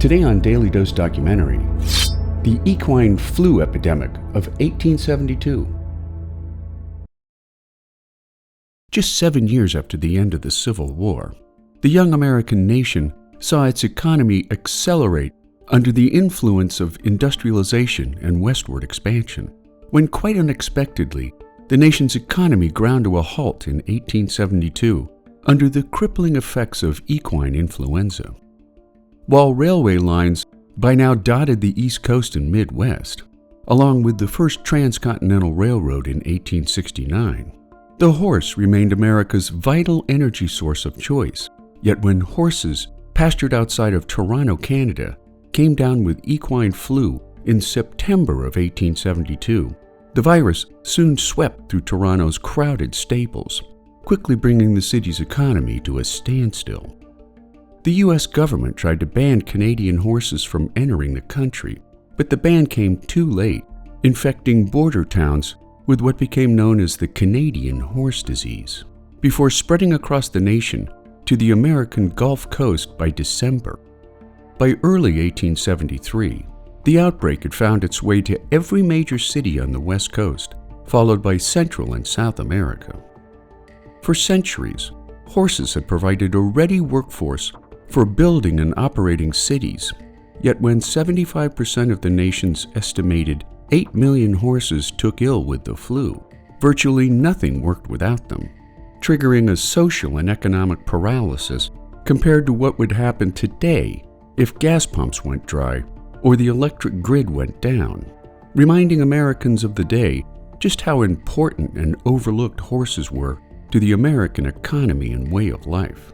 Today on Daily Dose Documentary, the Equine Flu Epidemic of 1872. Just 7 years after the end of the Civil War, the young American nation saw its economy accelerate under the influence of industrialization and westward expansion, when quite unexpectedly, the nation's economy ground to a halt in 1872 under the crippling effects of equine influenza. While railway lines by now dotted the East Coast and Midwest, along with the first transcontinental railroad in 1869, the horse remained America's vital energy source of choice. Yet when horses pastured outside of Toronto, Canada, came down with equine flu in September of 1872, the virus soon swept through Toronto's crowded stables, quickly bringing the city's economy to a standstill. The U.S. government tried to ban Canadian horses from entering the country, but the ban came too late, infecting border towns with what became known as the Canadian horse disease, before spreading across the nation to the American Gulf Coast by December. By early 1873, the outbreak had found its way to every major city on the West Coast, followed by Central and South America. For centuries, horses had provided a ready workforce for building and operating cities, yet when 75% of the nation's estimated 8 million horses took ill with the flu, virtually nothing worked without them, triggering a social and economic paralysis compared to what would happen today if gas pumps went dry or the electric grid went down, reminding Americans of the day just how important and overlooked horses were to the American economy and way of life.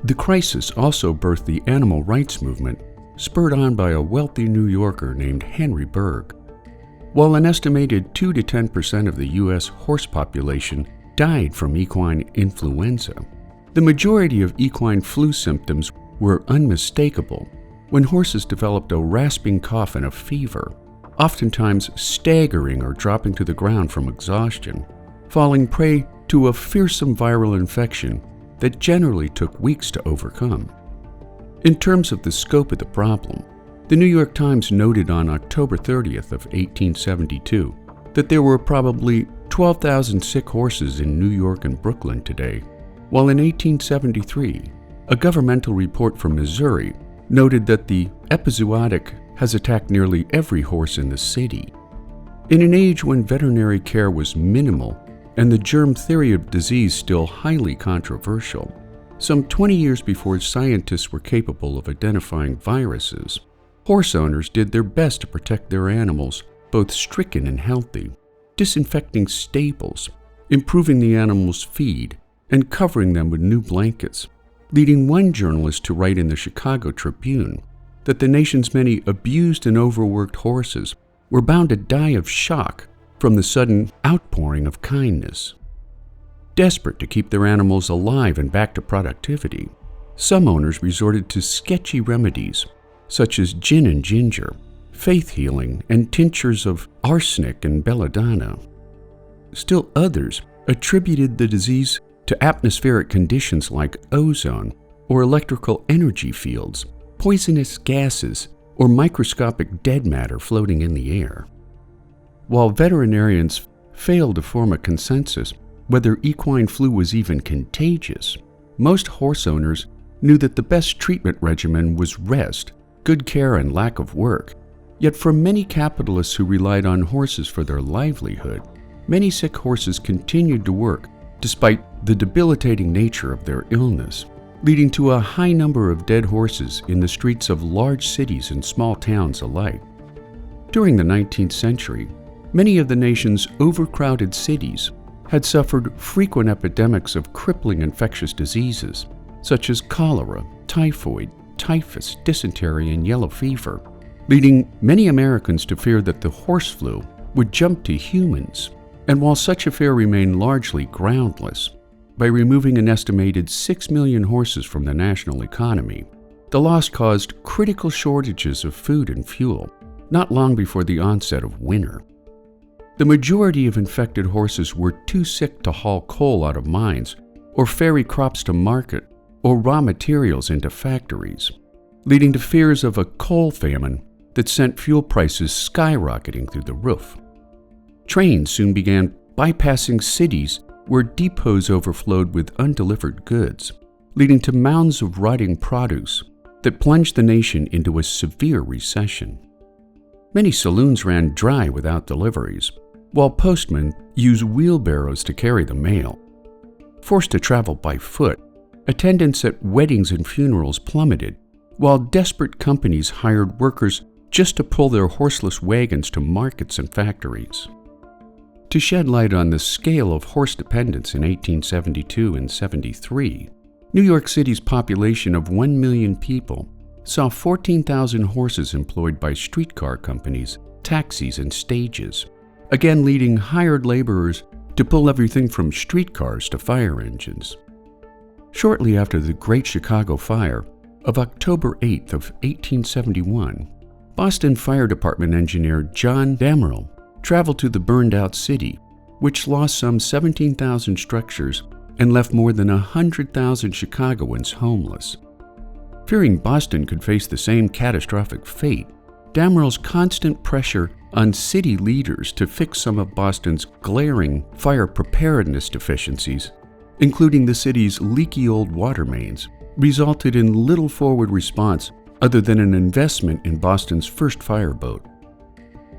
The crisis also birthed the animal rights movement, spurred on by a wealthy New Yorker named Henry Bergh. While an estimated 2 to 10% of the U.S. horse population died from equine influenza, the majority of equine flu symptoms were unmistakable when horses developed a rasping cough and a fever, oftentimes staggering or dropping to the ground from exhaustion, falling prey to a fearsome viral infection that generally took weeks to overcome. In terms of the scope of the problem, the New York Times noted on October 30th of 1872 that there were probably 12,000 sick horses in New York and Brooklyn today, while in 1873, a governmental report from Missouri noted that the epizootic has attacked nearly every horse in the city. In an age when veterinary care was minimal and the germ theory of disease still highly controversial, some 20 years before scientists were capable of identifying viruses, horse owners did their best to protect their animals, both stricken and healthy, disinfecting stables, improving the animals' feed, and covering them with new blankets, leading one journalist to write in the Chicago Tribune that the nation's many abused and overworked horses were bound to die of shock from the sudden outpouring of kindness. Desperate to keep their animals alive and back to productivity, some owners resorted to sketchy remedies such as gin and ginger, faith healing, and tinctures of arsenic and belladonna. Still others attributed the disease to atmospheric conditions like ozone or electrical energy fields, poisonous gases, or microscopic dead matter floating in the air. While veterinarians failed to form a consensus whether equine flu was even contagious, most horse owners knew that the best treatment regimen was rest, good care, and lack of work. Yet for many capitalists who relied on horses for their livelihood, many sick horses continued to work despite the debilitating nature of their illness, leading to a high number of dead horses in the streets of large cities and small towns alike. During the 19th century, many of the nation's overcrowded cities had suffered frequent epidemics of crippling infectious diseases, such as cholera, typhoid, typhus, dysentery, and yellow fever, leading many Americans to fear that the horse flu would jump to humans. And while such a fear remained largely groundless, by removing an estimated 6 million horses from the national economy, the loss caused critical shortages of food and fuel, not long before the onset of winter. The majority of infected horses were too sick to haul coal out of mines or ferry crops to market or raw materials into factories, leading to fears of a coal famine that sent fuel prices skyrocketing through the roof. Trains soon began bypassing cities where depots overflowed with undelivered goods, leading to mounds of rotting produce that plunged the nation into a severe recession. Many saloons ran dry without deliveries, while postmen used wheelbarrows to carry the mail. Forced to travel by foot, attendance at weddings and funerals plummeted, while desperate companies hired workers just to pull their horseless wagons to markets and factories. To shed light on the scale of horse dependence in 1872 and 73, New York City's population of 1 million people saw 14,000 horses employed by streetcar companies, taxis, and stages, again leading hired laborers to pull everything from streetcars to fire engines. Shortly after the Great Chicago Fire of October 8th of 1871, Boston Fire Department engineer John Damerel traveled to the burned-out city, which lost some 17,000 structures and left more than 100,000 Chicagoans homeless. Fearing Boston could face the same catastrophic fate, Damerel's constant pressure on city leaders to fix some of Boston's glaring fire preparedness deficiencies, including the city's leaky old water mains, resulted in little forward response other than an investment in Boston's first fireboat.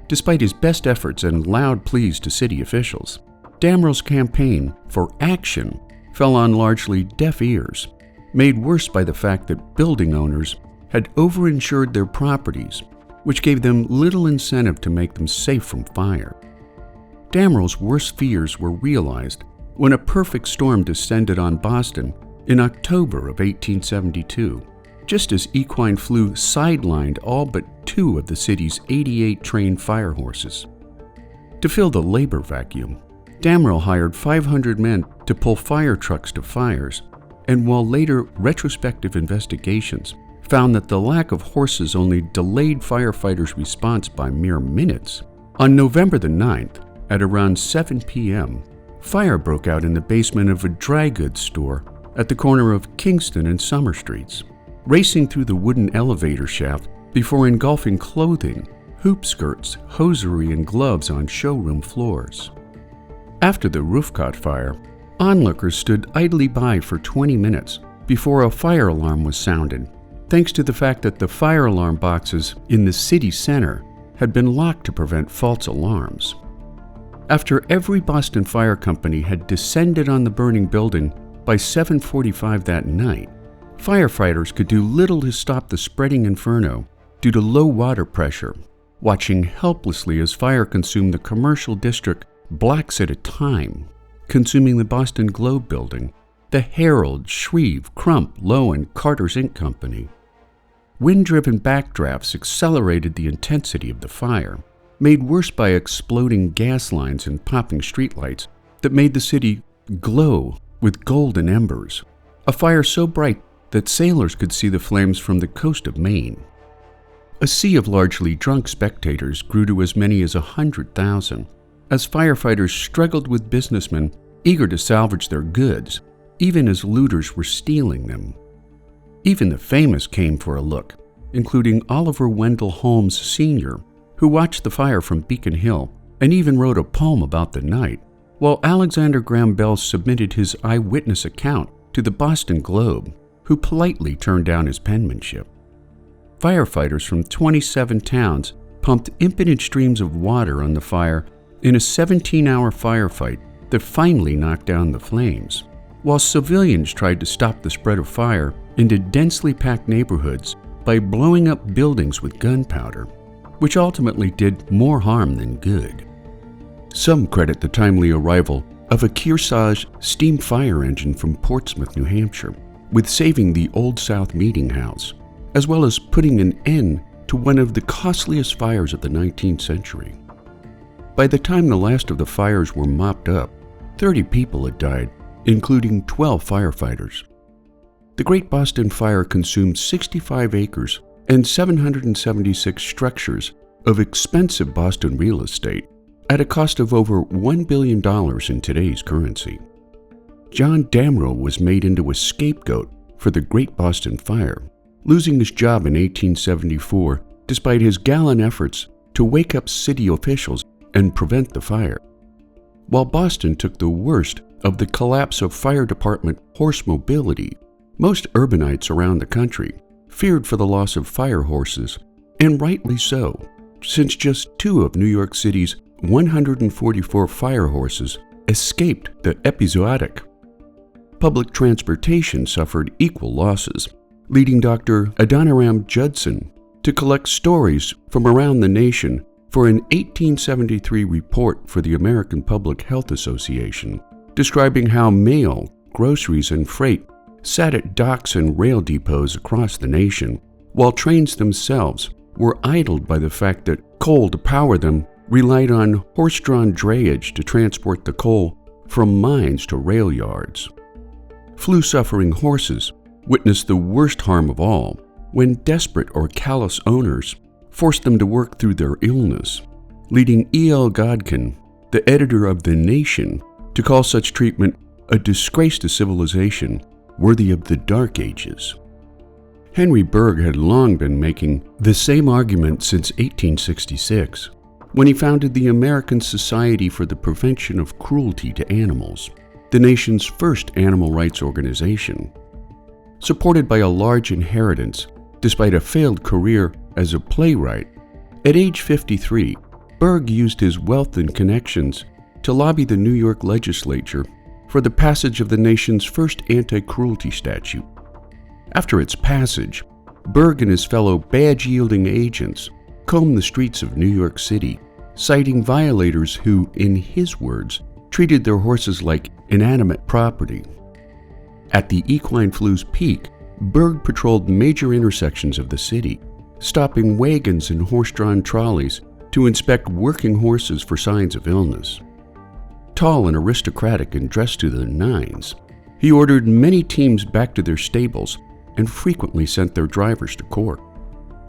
Despite his best efforts and loud pleas to city officials, Damerel's campaign for action fell on largely deaf ears, made worse by the fact that building owners had overinsured their properties, which gave them little incentive to make them safe from fire. Damerel's worst fears were realized when a perfect storm descended on Boston in October of 1872, just as equine flu sidelined all but 2 of the city's 88 trained fire horses. To fill the labor vacuum, Damerel hired 500 men to pull fire trucks to fires, and while later retrospective investigations found that the lack of horses only delayed firefighters' response by mere minutes, on November the 9th, at around 7 p.m., fire broke out in the basement of a dry goods store at the corner of Kingston and Summer Streets, racing through the wooden elevator shaft before engulfing clothing, hoop skirts, hosiery, and gloves on showroom floors. After the roof caught fire, onlookers stood idly by for 20 minutes before a fire alarm was sounded, thanks to the fact that the fire alarm boxes in the city center had been locked to prevent false alarms. After every Boston Fire Company had descended on the burning building by 7:45 that night, firefighters could do little to stop the spreading inferno due to low water pressure, watching helplessly as fire consumed the commercial district blocks at a time, consuming the Boston Globe building, the Herald, Shreve, Crump, Lowe, and Carter's Ink Company. Wind-driven backdrafts accelerated the intensity of the fire, made worse by exploding gas lines and popping streetlights that made the city glow with golden embers, a fire so bright that sailors could see the flames from the coast of Maine. A sea of largely drunk spectators grew to as many as 100,000, as firefighters struggled with businessmen eager to salvage their goods, even as looters were stealing them. Even the famous came for a look, including Oliver Wendell Holmes Sr., who watched the fire from Beacon Hill and even wrote a poem about the night, while Alexander Graham Bell submitted his eyewitness account to the Boston Globe, who politely turned down his penmanship. Firefighters from 27 towns pumped impotent streams of water on the fire in a 17-hour firefight that finally knocked down the flames, while civilians tried to stop the spread of fire into densely packed neighborhoods by blowing up buildings with gunpowder, which ultimately did more harm than good. Some credit the timely arrival of a Kearsarge steam fire engine from Portsmouth, New Hampshire, with saving the Old South Meeting House, as well as putting an end to one of the costliest fires of the 19th century. By the time the last of the fires were mopped up, 30 people had died, including 12 firefighters. The Great Boston Fire consumed 65 acres and 776 structures of expensive Boston real estate at a cost of over $1 billion in today's currency. John Damerel was made into a scapegoat for the Great Boston Fire, losing his job in 1874 despite his gallant efforts to wake up city officials and prevent the fire. While Boston took the worst of the collapse of fire department horse mobility, most urbanites around the country feared for the loss of fire horses, and rightly so, since just 2 of New York City's 144 fire horses escaped the epizootic. Public transportation suffered equal losses, leading Dr. Adoniram Judson to collect stories from around the nation for an 1873 report for the American Public Health Association, describing how mail, groceries, and freight sat at docks and rail depots across the nation, while trains themselves were idled by the fact that coal to power them relied on horse-drawn drayage to transport the coal from mines to rail yards. Flu-suffering horses witnessed the worst harm of all when desperate or callous owners forced them to work through their illness, leading E.L. Godkin, the editor of The Nation, to call such treatment a disgrace to civilization worthy of the Dark Ages. Henry Bergh had long been making the same argument since 1866, when he founded the American Society for the Prevention of Cruelty to Animals, the nation's first animal rights organization. Supported by a large inheritance, despite a failed career as a playwright, at age 53, Bergh used his wealth and connections to lobby the New York legislature for the passage of the nation's first anti-cruelty statute. After its passage, Bergh and his fellow badge-yielding agents combed the streets of New York City, citing violators who, in his words, treated their horses like inanimate property. At the equine flu's peak, Bergh patrolled major intersections of the city, stopping wagons and horse-drawn trolleys to inspect working horses for signs of illness. Tall and aristocratic and dressed to the nines, he ordered many teams back to their stables and frequently sent their drivers to court.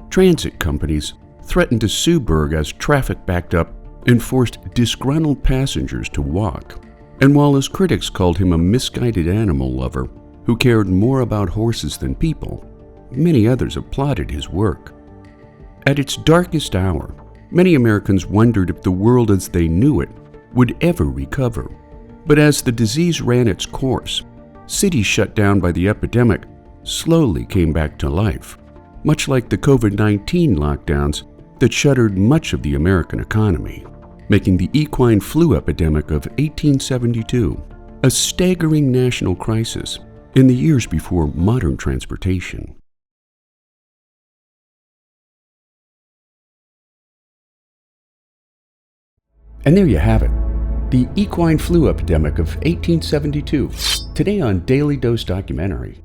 Transit companies threatened to sue Bergh as traffic backed up and forced disgruntled passengers to walk. And while his critics called him a misguided animal lover who cared more about horses than people, many others applauded his work. At its darkest hour, many Americans wondered if the world as they knew it would ever recover. But as the disease ran its course, cities shut down by the epidemic slowly came back to life, much like the COVID-19 lockdowns that shuttered much of the American economy, making the equine flu epidemic of 1872 a staggering national crisis in the years before modern transportation. And there you have it, the equine flu epidemic of 1872, today on Daily Dose Documentary.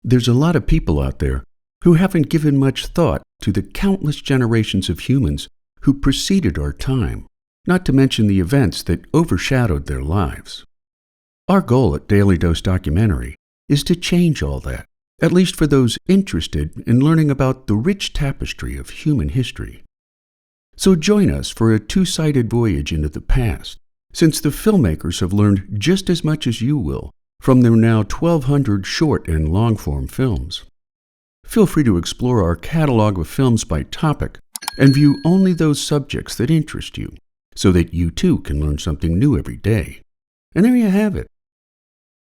There's a lot of people out there who haven't given much thought to the countless generations of humans who preceded our time, not to mention the events that overshadowed their lives. Our goal at Daily Dose Documentary is to change all that, at least for those interested in learning about the rich tapestry of human history. So join us for a two-sided voyage into the past, since the filmmakers have learned just as much as you will from their now 1,200 short and long-form films. Feel free to explore our catalog of films by topic and view only those subjects that interest you, so that you too can learn something new every day. And there you have it,